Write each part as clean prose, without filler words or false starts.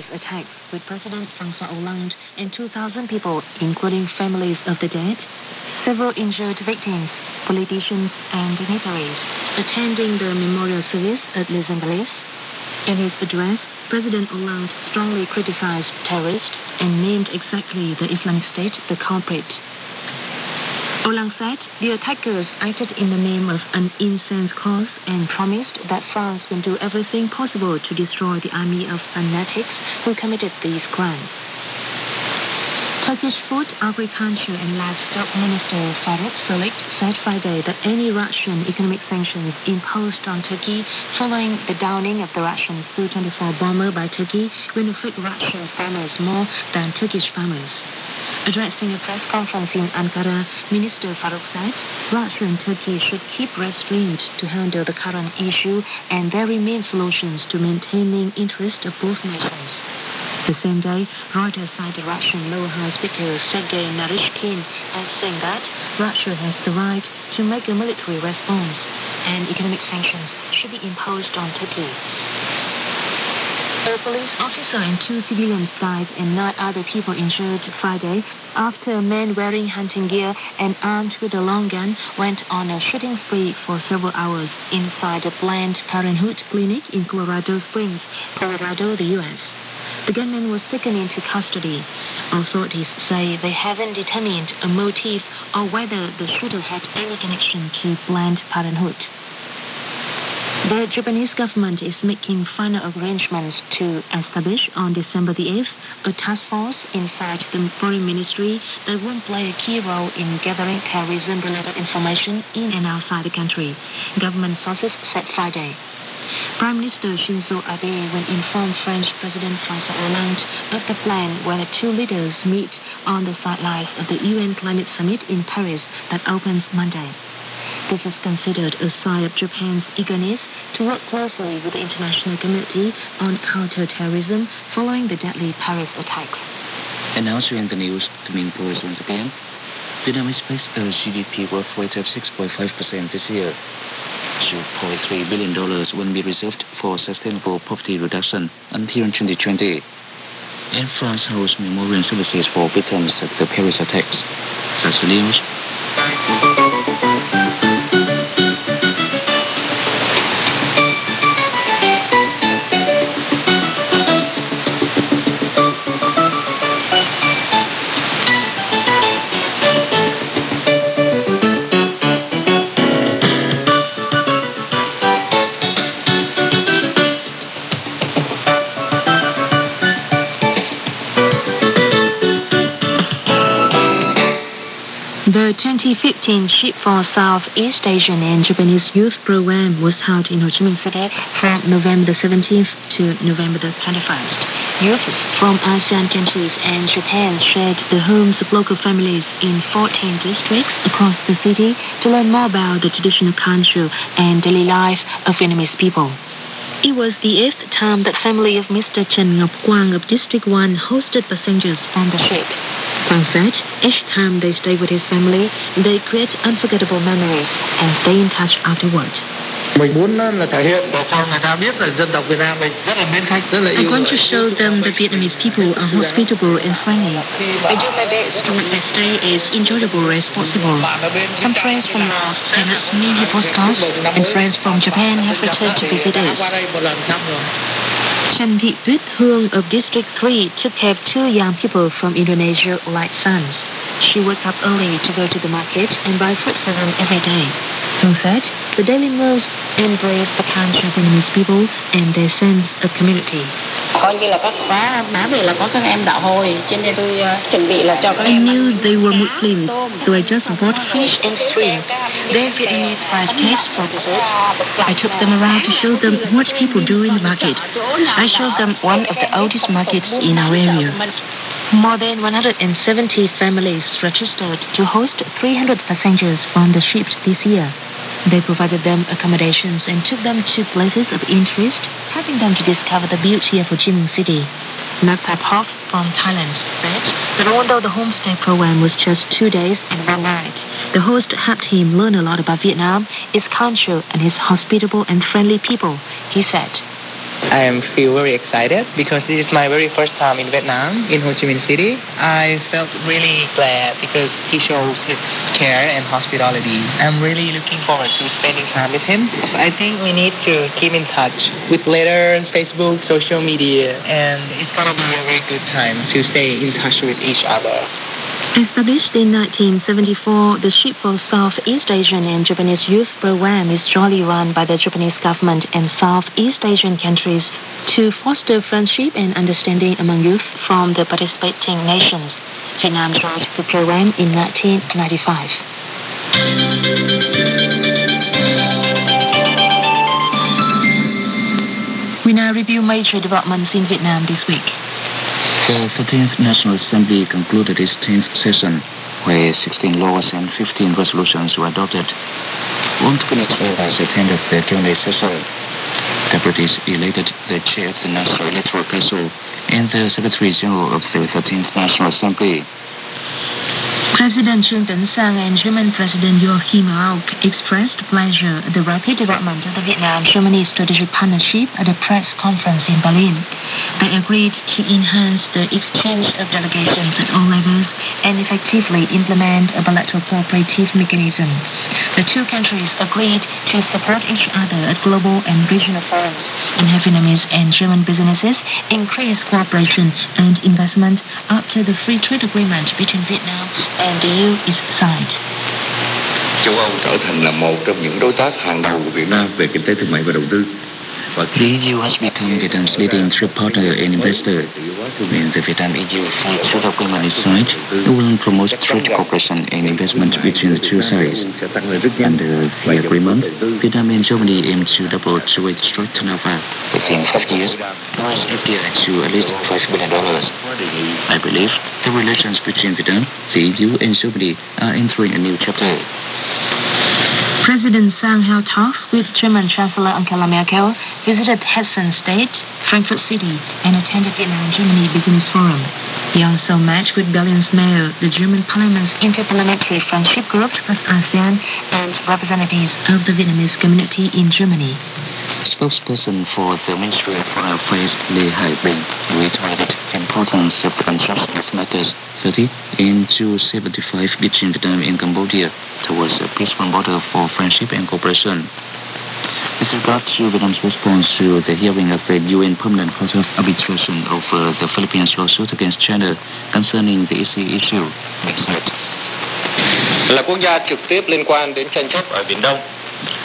Paris attacks with President François Hollande and 2,000 people, including families of the dead, several injured victims, politicians and dignitaries, attending the memorial service at Les Anglais. In his address, President Hollande strongly criticized terrorists and named exactly the Islamic State the culprit. Hollande said the attackers acted in the name of an incense cause and promised that France will do everything possible to destroy the army of fanatics who committed these crimes. Turkish Food, Agriculture and Livestock Minister Faruk Solik said Friday that any Russian economic sanctions imposed on Turkey following the downing of the Russian Su-24 bomber by Turkey will affect Russian farmers more than Turkish farmers. Addressing a press conference in Ankara, Minister Faruk said Russia and Turkey should keep restraint to handle the current issue and there remain solutions to maintaining interest of both nations. The same day, Reuters cited Russian Law House Speaker Sergei Narishkin as saying that Russia has the right to make a military response and economic sanctions should be imposed on Turkey. A police officer and 2 civilians died and 9 other people injured Friday after a man wearing hunting gear and armed with a long gun went on a shooting spree for several hours inside a Planned Parenthood clinic in Colorado Springs, Colorado, the U.S. The gunman was taken into custody. Authorities say they haven't determined a motive or whether the shooter had any connection to Planned Parenthood. The Japanese government is making final arrangements to establish on December the 8th a task force inside the foreign ministry that will play a key role in gathering terrorism-related information in and outside the country, government sources said Friday. Prime Minister Shinzo Abe will inform French President François Hollande of the plan when the 2 leaders meet on the sidelines of the UN Climate Summit in Paris that opens Monday. This is considered a sign of Japan's eagerness to work closely with the international community on counter-terrorism following the deadly Paris attacks. And now to end the news, the main points once again. Vietnam expects a GDP growth rate of 6.5% this year. $2.3 billion will be reserved for sustainable poverty reduction until 2020. And France holds memorial services for victims of the Paris attacks. That's the news. The 2015 Ship for Southeast Asian and Japanese Youth Program was held in Ho Chi Minh City from November the 17th to November the 21st. Youth from ASEAN countries and Japan shared the homes of local families in 14 districts across the city to learn more about the traditional culture and daily life of Vietnamese people. It was the 8th time that family of Mr. Chen Ngọc Quang of District 1 hosted passengers on the ship. Quang said each time they stay with his family, they create unforgettable memories and stay in touch afterward. I want to show them that Vietnamese people are hospitable and friendly. I do my best to make their stay as enjoyable as possible. Some friends from Laos send us many postcards, and friends from Japan have returned to visit us. Trần Thị Tuyết Hương of District 3 took care of 2 young people from Indonesia like sons. She wakes up early to go to the market and buy fruit for them every day. Hương said the daily meals embrace the culture of Vietnamese people and their sense of community. I knew they were Muslims, so I just bought fish and shrimp. Then Vietnamese fried cakes for dessert. I took them around to show them what people do in the market. I showed them one of the oldest markets in our area. More than 170 families registered to host 300 passengers on the ship this year. They provided them accommodations and took them to places of interest, helping them to discover the beauty of Ho Chi Minh City. Naktap Hock from Thailand said that although the homestay program was just 2 days and 1 night, the host helped him learn a lot about Vietnam, its culture, and its hospitable and friendly people, he said. I feel very excited because this is my very first time in Vietnam, in Ho Chi Minh City. I felt really glad because he shows his care and hospitality. I'm really looking forward to spending time with him. I think we need to keep in touch with letters, Facebook, social media, and it's gonna be a very good time to stay in touch with each other. Established in 1974, the Ship for Southeast Asian and Japanese Youth Program is jointly run by the Japanese government and Southeast Asian countries to foster friendship and understanding among youth from the participating nations. Vietnam joined the program in 1995. We now review major developments in Vietnam this week. The 13th National Assembly concluded its 10th session, where 16 laws and 15 resolutions were adopted. All cabinet members attended the Q&A session. Deputies elected the chair of the National Electoral Council and the Secretary General of the 13th National Assembly. President Trương Tấn Sang and German President Joachim Gauck expressed pleasure at the rapid development of the Vietnam-Germany strategic partnership at a press conference in Berlin. They agreed to enhance the exchange of delegations at all levels and effectively implement a bilateral cooperative mechanism. The two countries agreed to support each other at global and regional forums and have Vietnamese and German businesses increase cooperation and investment after the free trade agreement between Vietnam and the EU is signed. Châu Âu trở thành là một trong những đối tác hàng đầu của Việt Nam về kinh tế thương mại và đầu tư. The EU has become Vietnam's leading trade partner and investor. When the Vietnam-EU free trade agreement is signed, it will promote trade cooperation and investment between the two sides. Under the agreement, Vietnam and Germany aim to double trade trade turnover within 5 years, raise FDI to at least $5 billion. I believe the relations between Vietnam, the EU, and Germany are entering a new chapter. President Sang held talks with German Chancellor Angela Merkel, visited Hessen State, Frankfurt City, and attended Vietnam-Germany Business Forum. He also met with Berlin's mayor, the German Parliament's Interparliamentary Friendship Group of ASEAN, and representatives of the Vietnamese community in Germany. Spokesperson for the Ministry of Foreign Affairs, Lê Hải Bình, reiterated the importance of the construction of Meccas 30 and 275 between Vietnam and Cambodia towards a peaceful border for friendship and cooperation. With regard to Vietnam's response to the hearing of the UN Permanent Court of Arbitration over the Philippines' lawsuit against China concerning the EC issue, he said, là quốc gia trực tiếp liên quan đến tranh chấp ở Biển Đông.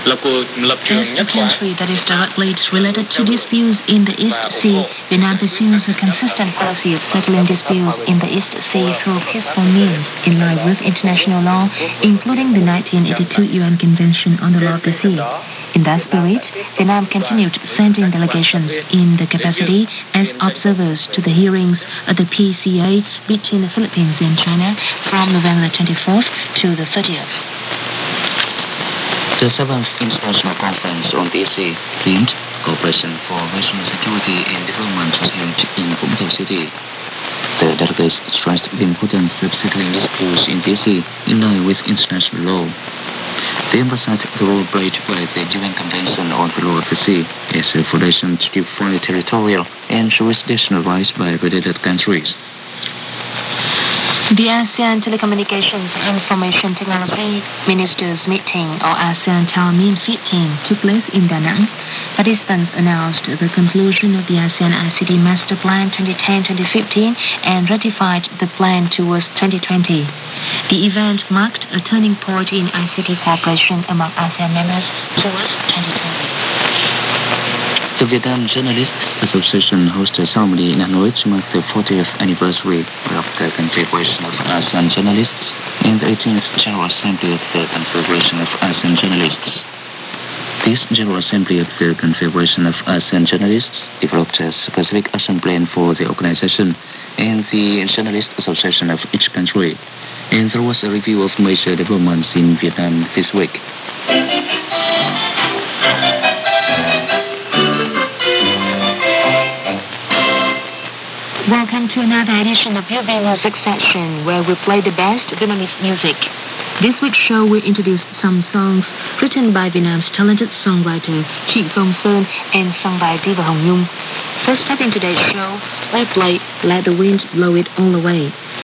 As a country that is directly related to disputes in the East Sea, Vietnam pursues a consistent policy of settling disputes in the East Sea through peaceful means in line with international law, including the 1982 UN Convention on the Law of the Sea. In that spirit, Vietnam continued sending delegations in the capacity as observers to the hearings of the PCA between the Philippines and China from November 24th to the 30th. The 7th International Conference on the EC, themed Cooperation for Regional Security and Development, was held in Vũng Tàu City. The delegates stressed the importance of settling disputes in the EC in line with international law. They emphasized the role played by the UN Convention on the Law of the Sea as a foundation to define territorial and jurisdictional rights by related countries. The ASEAN Telecommunications and Information Technology Ministers Meeting, or ASEAN TALMIN 15, took place in Da Nang. Participants announced the conclusion of the ASEAN ICT Master Plan 2010-2015 and ratified the plan towards 2020. The event marked a turning point in ICT cooperation among ASEAN members towards 2020. The Vietnam Journalists Association hosted a ceremony in Hanoi to mark the 40th anniversary of the Confederation of ASEAN Journalists and the 18th General Assembly of the Confederation of ASEAN Journalists. This General Assembly of the Confederation of ASEAN Journalists developed a specific action plan for the organization and the Journalist Association of each country, and there was a review of major developments in Vietnam this week. Welcome to another edition of UV Music Section, where we play the best Vietnamese music. This week's show will introduce some songs written by Vietnam's talented songwriter Trịnh Công Sơn and sung by Diva Hồng Nhung. First up in today's show, I play Let the Wind Blow It All Away.